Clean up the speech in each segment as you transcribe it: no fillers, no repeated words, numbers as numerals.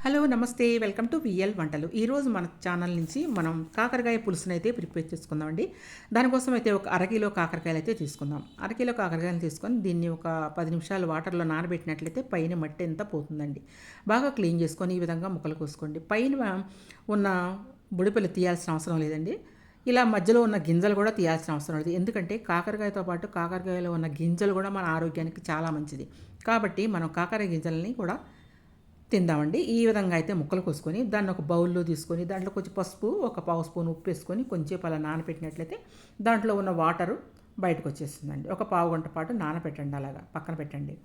Hello నమస్తే welcome to VL వంటలు. ఈరోజు మన ఛానల్ నుంచి మనం కాకరకాయ పులుసుని అయితే ప్రిపేర్ చేసుకుందామండి. దానికోసం అయితే ఒక అరకిలో కాకరకాయలు అయితే తీసుకుందాం. అరకిలో కాకరకాయలు తీసుకొని దీన్ని ఒక 10 నిమిషాలు వాటర్లో నానబెట్టినట్లయితే పైన మట్టి అంతా పోతుందండి. బాగా క్లీన్ చేసుకొని ఈ విధంగా ముక్కలు కోసుకోండి. పైన ఉన్న బుడిపెలు తీయాల్సిన అవసరం లేదండి. ఇలా మధ్యలో ఉన్న గింజలు కూడా తీయాల్సిన అవసరం లేదు. ఎందుకంటే కాకరకాయతో పాటు కాకరకాయలో ఉన్న గింజలు కూడా మన ఆరోగ్యానికి చాలా మంచిది. కాబట్టి మనం కాకర గింజలని కూడా తిందామండి. ఈ విధంగా అయితే ముక్కలు కోసుకొని దాన్ని ఒక బౌల్లో తీసుకొని దాంట్లో కొంచెం పసుపు, ఒక పావు స్పూన్ ఉప్పు వేసుకొని కొంచెంసేపు అలా నానబెట్టినట్లయితే దాంట్లో ఉన్న వాటరు బయటకు వచ్చేస్తుందండి. ఒక పావు గంట పాటు నానబెట్టండి, అలాగా పక్కన పెట్టండి.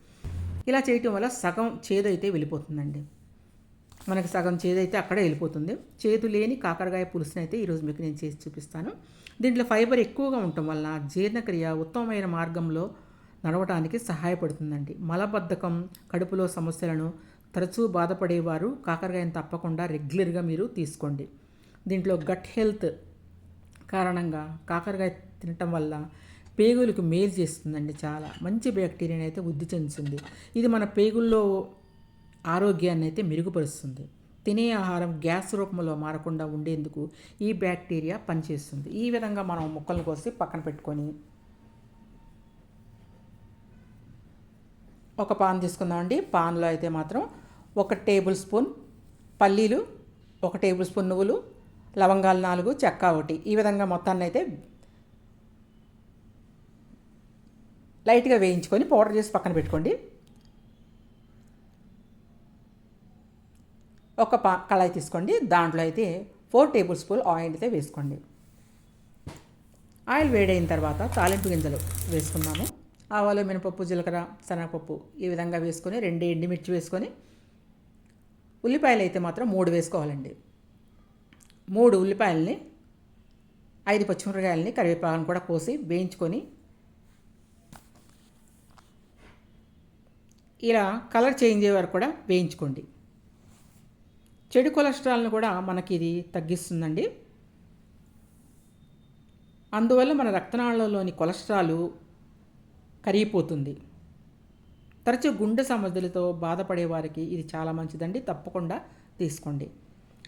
ఇలా చేయటం వల్ల సగం చేదు అయితే వెళ్ళిపోతుందండి. మనకి సగం చేదు అయితే అక్కడే వెళ్ళిపోతుంది. చేదు లేని కాకరకాయ పులుసుని అయితే ఈరోజు మీకు నేను చేసి చూపిస్తాను. దీంట్లో ఫైబర్ ఎక్కువగా ఉండటం వల్ల జీర్ణక్రియ ఉత్తమమైన మార్గంలో నడవటానికి సహాయపడుతుందండి. మలబద్ధకం, కడుపులో సమస్యలను తరచూ బాధపడేవారు కాకరకాయను తప్పకుండా రెగ్యులర్గా మీరు తీసుకోండి. దీంట్లో గట్ హెల్త్ కారణంగా కాకరకాయ తినటం వల్ల పేగులకు మేలు చేస్తుందండి. చాలా మంచి బ్యాక్టీరియాని అయితే వృద్ధి చెందుతుంది. ఇది మన పేగుల్లో ఆరోగ్యాన్ని అయితే మెరుగుపరుస్తుంది. తినే ఆహారం గ్యాస్ రూపంలో మారకుండా ఉండేందుకు ఈ బ్యాక్టీరియా పనిచేస్తుంది. ఈ విధంగా మనం ముక్కలు కోసి పక్కన పెట్టుకొని ఒక పాన్ తీసుకుందామండి. పాన్లో అయితే మాత్రం 1 టేబుల్ స్పూన్ పల్లీలు, 1 టేబుల్ స్పూన్ నువ్వులు, లవంగాలు 4, చెక్క 1, ఈ విధంగా మొత్తాన్ని అయితే లైట్గా వేయించుకొని పౌడర్ చేసి పక్కన పెట్టుకోండి. ఒక కళాయి తీసుకోండి. దాంట్లో అయితే 4 టేబుల్ స్పూన్ ఆయిల్ అయితే వేసుకోండి. ఆయిల్ వేడైన తర్వాత తాలింపు గింజలు వేసుకున్నాము. ఆవాలు, మినపప్పు, జీలకర్ర, శనగపప్పు ఈ విధంగా వేసుకొని 2 ఎండుమిర్చి వేసుకొని, ఉల్లిపాయలు అయితే మాత్రం 3 వేసుకోవాలండి. 3 ఉల్లిపాయలని, 5 పచ్చిమిరపకాయలని, కరివేపాకును కూడా కోసి వేయించుకొని ఇలా కలర్ చేంజ్ అయ్యే వరకు కూడా వేయించుకోండి. చెడు కొలెస్ట్రాల్ని కూడా మనకి ఇది తగ్గిస్తుందండి. అందువల్ల మన రక్తనాళంలోని కొలెస్ట్రాల్ కరిగిపోతుంది. తరచూ గుండె సమస్యలతో బాధపడే వారికి ఇది చాలా మంచిదండి. తప్పకుండా తీసుకోండి.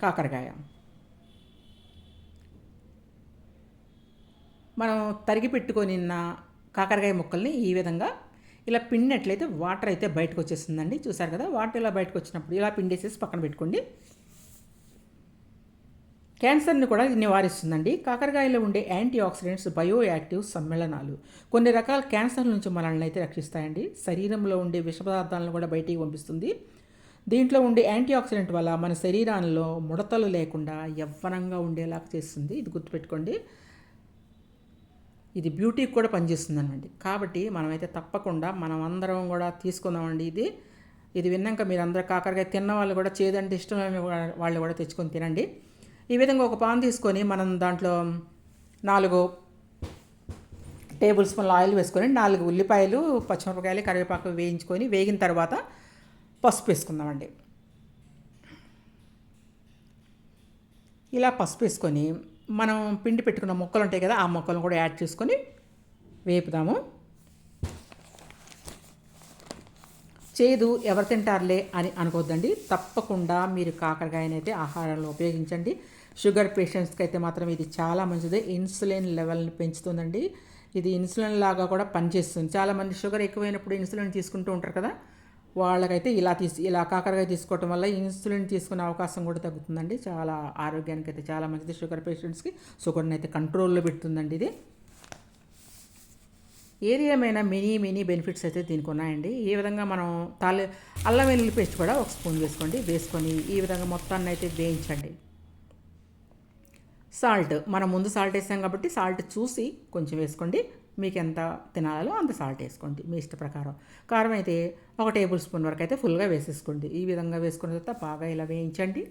కాకరకాయ మనం తరిగి పెట్టుకొనిన్న కాకరకాయ ముక్కల్ని ఈ విధంగా ఇలా పిండినట్లయితే వాటర్ అయితే బయటకు వచ్చేస్తుందండి. చూసారు కదా, వాటర్ ఇలా బయటకు వచ్చినప్పుడు ఇలా పిండేసేసి పక్కన పెట్టుకోండి. క్యాన్సర్ని కూడా నివారిస్తుందండి. కాకరకాయలో ఉండే యాంటీ ఆక్సిడెంట్స్ బయో యాక్టివ్ సమ్మేళనాలు కొన్ని రకాల క్యాన్సర్ నుంచి మనల్ని అయితే రక్షిస్తాయండి. శరీరంలో ఉండే విష పదార్థాలను కూడా బయటికి పంపిస్తుంది. దీంట్లో ఉండే యాంటీ ఆక్సిడెంట్ వల్ల మన శరీరంలో ముడతలు లేకుండా యవ్వనంగా ఉండేలా చేస్తుంది. ఇది గుర్తుపెట్టుకోండి. ఇది బ్యూటీకి కూడా పనిచేస్తుంది అన్నమాట. కాబట్టి మనమైతే తప్పకుండా మనం అందరం కూడా తీసుకుందామండి. ఇది విన్నాక మీరు అందరూ కాకరకాయ తిన్న వాళ్ళు కూడా, చేదంటే ఇష్టమైన వాళ్ళు కూడా తెచ్చుకొని తినండి. ఈ విధంగా ఒక పాన్ తీసుకొని మనం దాంట్లో 4 టేబుల్ స్పూన్ల ఆయిల్ వేసుకొని 4 ఉల్లిపాయలు, పచ్చిమిరపకాయలు, కరివేపాకు వేయించుకొని వేగిన తర్వాత పసుపు వేసుకుందామండి. ఇలా పసుపు వేసుకొని మనం పిండి పెట్టుకున్న ముక్కలు ఉంటాయి కదా, ఆ ముక్కలను కూడా యాడ్ చేసుకొని వేపుదాము. చేదు ఎవరు తింటారులే అని అనుకోవద్దండి. తప్పకుండా మీరు కాకరకాయనైతే ఆహారంలో ఉపయోగించండి. షుగర్ పేషెంట్స్కి అయితే మాత్రం ఇది చాలా మంచిది. ఇన్సులిన్ లెవెల్ని పెంచుతుందండి. ఇది ఇన్సులిన్ లాగా కూడా పనిచేస్తుంది. చాలామంది షుగర్ ఎక్కువైనప్పుడు ఇన్సులిన్ తీసుకుంటూ ఉంటారు కదా, వాళ్ళకైతే ఇలా కాకరకాయ తీసుకోవటం వల్ల ఇన్సులిన్ తీసుకునే అవకాశం కూడా తగ్గుతుందండి. చాలా ఆరోగ్యానికి అయితే చాలా మంచిది. షుగర్ పేషెంట్స్కి షుగర్ని అయితే కంట్రోల్లో పెడుతుందండి ఇది. ఏమైనా మినీ బెనిఫిట్స్ అయితే దీనికి ఉన్నాయండి. ఈ విధంగా మనం అల్లం వెల్లుల్లి పేస్ట్ కూడా 1 స్పూన్ వేసుకొని ఈ విధంగా మొత్తాన్ని అయితే వేయించండి. సాల్ట్ మనం ముందు సాల్ట్ వేసాం కాబట్టి సాల్ట్ చూసి కొంచెం వేసుకోండి. మీకు ఎంత తినాలో అంత సాల్ట్ వేసుకోండి మీ ఇష్ట ప్రకారం. కారం అయితే 1 టేబుల్ స్పూన్ వరకు అయితే ఫుల్గా వేసేసుకోండి. ఈ విధంగా వేసుకున్న తర్వాత బాగా ఇలా వేయించండి.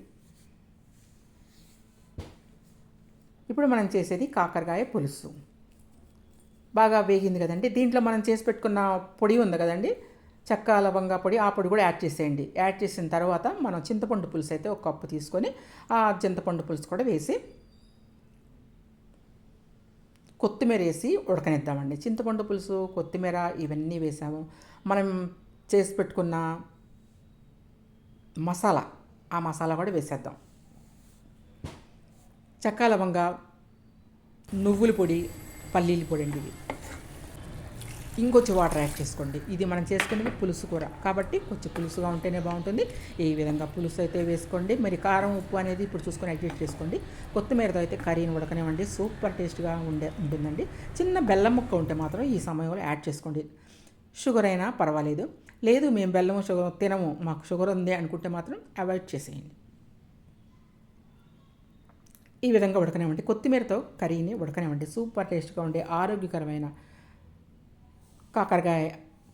ఇప్పుడు మనం చేసేది కాకరకాయ పులుసు. బాగా వేగింది కదండి. దీంట్లో మనం చేసి పెట్టుకున్న పొడి ఉంది కదండి, చెక్క లవంగా పొడి, ఆ పొడి కూడా యాడ్ చేసేయండి. యాడ్ చేసిన తర్వాత మనం చింతపండు పులుసు అయితే 1 కప్పు తీసుకొని ఆ చింతపండు పులుసు కూడా వేసి కొత్తిమీర వేసి ఉడకనిద్దామండి. చింతపండు పులుసు, కొత్తిమీర ఇవన్నీ వేసాము. మనం చేసి పెట్టుకున్న మసాలా ఆ మసాలా కూడా వేసేద్దాం. చెక్క, లవంగ, నువ్వుల పొడి, పల్లీల పొడి అండి ఇది. ఇంకొంచెం వాటర్ యాడ్ చేసుకోండి. ఇది మనం చేసుకునేది పులుసు కూర కాబట్టి కొంచెం పులుసుగా ఉంటేనే బాగుంటుంది. ఈ విధంగా పులుసు అయితే వేసుకోండి. మరి కారం, ఉప్పు అనేది ఇప్పుడు చూసుకొని అడ్జస్ట్ చేసుకోండి. కొత్తిమీరతో అయితే కర్రీని ఉడకనివ్వండి, సూపర్ టేస్ట్గా ఉంటుందండి. చిన్న బెల్లం ముక్క ఉంటే మాత్రం ఈ సమయంలో యాడ్ చేసుకోండి. షుగర్ అయినా పర్వాలేదు. లేదు మేము బెల్లం షుగర్ తినము, మాకు షుగర్ ఉంది అనుకుంటే మాత్రం అవాయిడ్ చేసేయండి. ఈ విధంగా ఉడకనివ్వండి. కొత్తిమీరతో కర్రీని ఉడకనివ్వండి. సూపర్ టేస్ట్గా ఉండే ఆరోగ్యకరమైన కాకరకాయ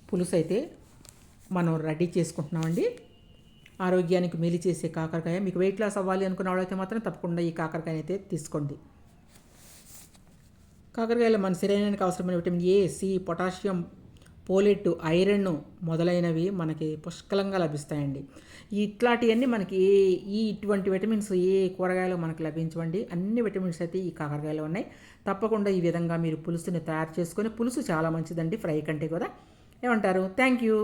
పులుసు అయితే మనం రెడీ చేసుకుంటున్నామండి. ఆరోగ్యానికి మేలు చేసే కాకరకాయ. మీకు వెయిట్ లాస్ అవ్వాలి అనుకున్న వాళ్ళైతే మాత్రం తప్పకుండా ఈ కాకరకాయ అయితే తీసుకోండి. కాకరకాయలో మన శరీరానికి అవసరమైన vitamin A, C, potassium, folate, iron మొదలైనవి మనకి పుష్కలంగా లభిస్తాయండి. ఇట్లాంటివన్నీ మనకి ఇటువంటి విటమిన్స్ ఏ కూరగాయలు మనకు లభించవండి. అన్ని విటమిన్స్ అయితే ఈ కాకరకాయలో ఉన్నాయి. తప్పకుండా ఈ విధంగా మీరు పులుసుని తయారు చేసుకొని, పులుసు చాలా మంచిదండి ఫ్రై కంటే కూడా. ఏమంటారు? Thank you.